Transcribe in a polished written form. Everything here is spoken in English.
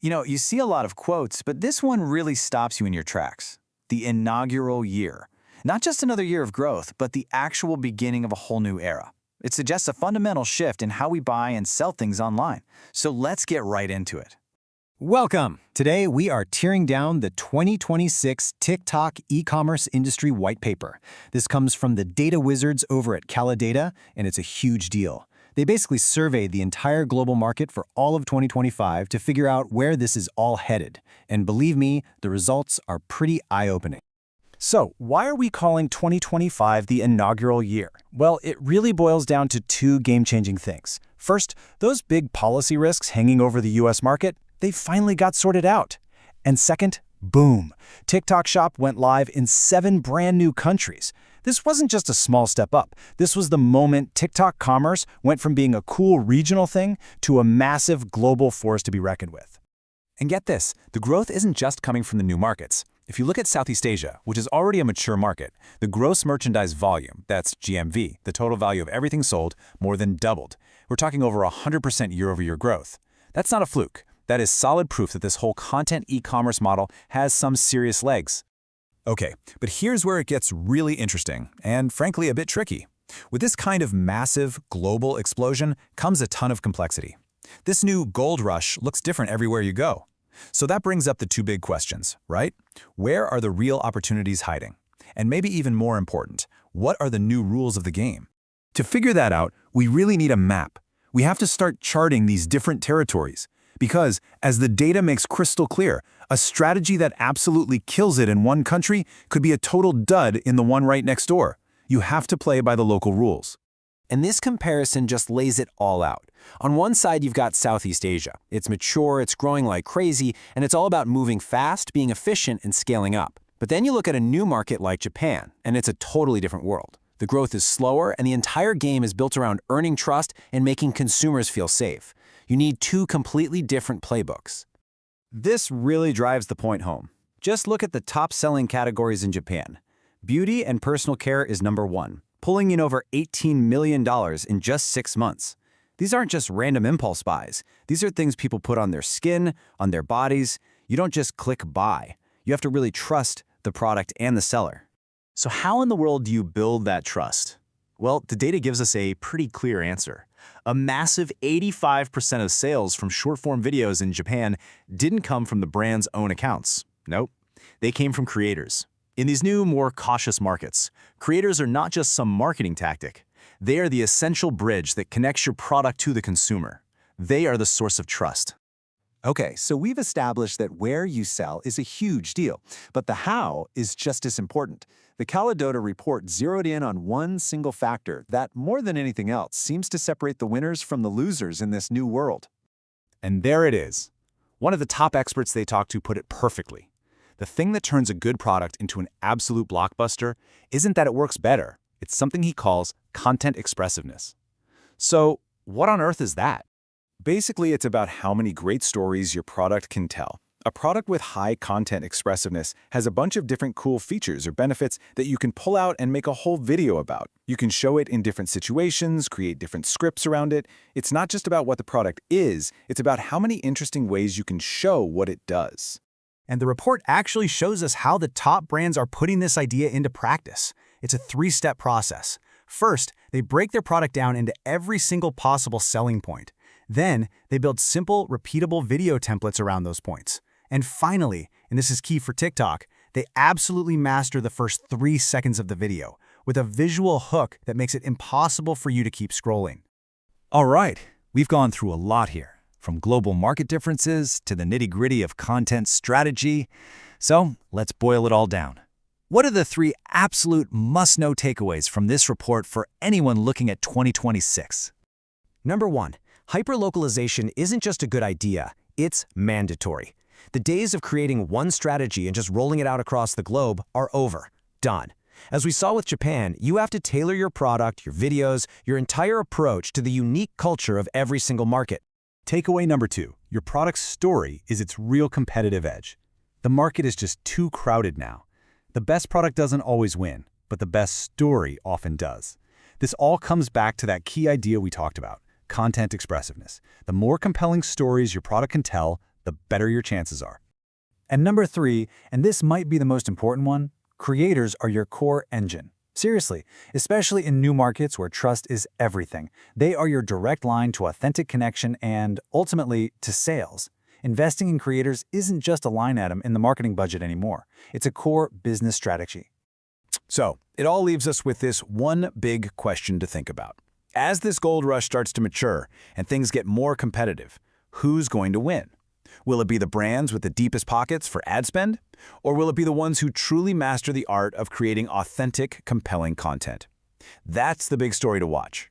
You see a lot of quotes, but this one really stops you in your tracks. The inaugural year. Not just another year of growth, but the actual beginning of a whole new era. It suggests a fundamental shift in how we buy and sell things online. So let's get right into it. Welcome! Today we are tearing down the 2026 TikTok e-commerce industry white paper. This comes from the data wizards over at Kalodata, and it's a huge deal. They basically surveyed the entire global market for all of 2025 to figure out where this is all headed. And believe me, the results are pretty eye-opening. So, why are we calling 2025 the inaugural year? Well, it really boils down to two game-changing things. First, those big policy risks hanging over the US market, they finally got sorted out. And second, boom, TikTok Shop went live in 7 brand new countries. This wasn't just a small step up. This was the moment TikTok commerce went from being a cool regional thing to a massive global force to be reckoned with. And get this, the growth isn't just coming from the new markets. If you look at Southeast Asia, which is already a mature market, the gross merchandise volume, that's GMV, the total value of everything sold, more than doubled. We're talking over 100% year-over-year growth. That's not a fluke. That is solid proof that this whole content e-commerce model has some serious legs. Okay, but here's where it gets really interesting, and frankly a bit tricky. With this kind of massive, global explosion comes a ton of complexity. This new gold rush looks different everywhere you go. So that brings up the two big questions, right? Where are the real opportunities hiding? And maybe even more important, what are the new rules of the game? To figure that out, we really need a map. We have to start charting these different territories. Because, as the data makes crystal clear, a strategy that absolutely kills it in one country could be a total dud in the one right next door. You have to play by the local rules. And this comparison just lays it all out. On one side, you've got Southeast Asia. It's mature, it's growing like crazy, and it's all about moving fast, being efficient, and scaling up. But then you look at a new market like Japan, and it's a totally different world. The growth is slower, and the entire game is built around earning trust and making consumers feel safe. You need two completely different playbooks. This really drives the point home. Just look at the top-selling categories in Japan. Beauty and personal care is number 1, pulling in over $18 million in just 6 months. These aren't just random impulse buys. These are things people put on their skin, on their bodies. You don't just click buy. You have to really trust the product and the seller. So how in the world do you build that trust? Well, the data gives us a pretty clear answer. A massive 85% of sales from short-form videos in Japan didn't come from the brand's own accounts. Nope, they came from creators. In these new, more cautious markets, creators are not just some marketing tactic. They are the essential bridge that connects your product to the consumer. They are the source of trust. Okay, so we've established that where you sell is a huge deal, but the how is just as important. The Kalodata report zeroed in on one single factor that, more than anything else, seems to separate the winners from the losers in this new world. And there it is. One of the top experts they talked to put it perfectly. The thing that turns a good product into an absolute blockbuster isn't that it works better. It's something he calls content expressiveness. So, what on earth is that? Basically, it's about how many great stories your product can tell. A product with high content expressiveness has a bunch of different cool features or benefits that you can pull out and make a whole video about. You can show it in different situations, create different scripts around it. It's not just about what the product is, it's about how many interesting ways you can show what it does. And the report actually shows us how the top brands are putting this idea into practice. It's a 3-step process. First, they break their product down into every single possible selling point. Then, they build simple, repeatable video templates around those points. And finally, and this is key for TikTok, they absolutely master the first 3 seconds of the video with a visual hook that makes it impossible for you to keep scrolling. All right, we've gone through a lot here, from global market differences to the nitty-gritty of content strategy. So let's boil it all down. What are the 3 absolute must-know takeaways from this report for anyone looking at 2026? Number 1, hyperlocalization isn't just a good idea, it's mandatory. The days of creating one strategy and just rolling it out across the globe are over. Done. As we saw with Japan, you have to tailor your product, your videos, your entire approach to the unique culture of every single market. Takeaway number 2, your product's story is its real competitive edge. The market is just too crowded now. The best product doesn't always win, but the best story often does. This all comes back to that key idea we talked about, content expressiveness. The more compelling stories your product can tell, the the better your chances are. And number 3, and this might be the most important one, creators are your core engine. Seriously, especially in new markets where trust is everything. They are your direct line to authentic connection and, ultimately, to sales. Investing in creators isn't just a line item in the marketing budget anymore. It's a core business strategy. So, it all leaves us with this one big question to think about. As this gold rush starts to mature and things get more competitive, who's going to win? Will it be the brands with the deepest pockets for ad spend? Or will it be the ones who truly master the art of creating authentic, compelling content? That's the big story to watch.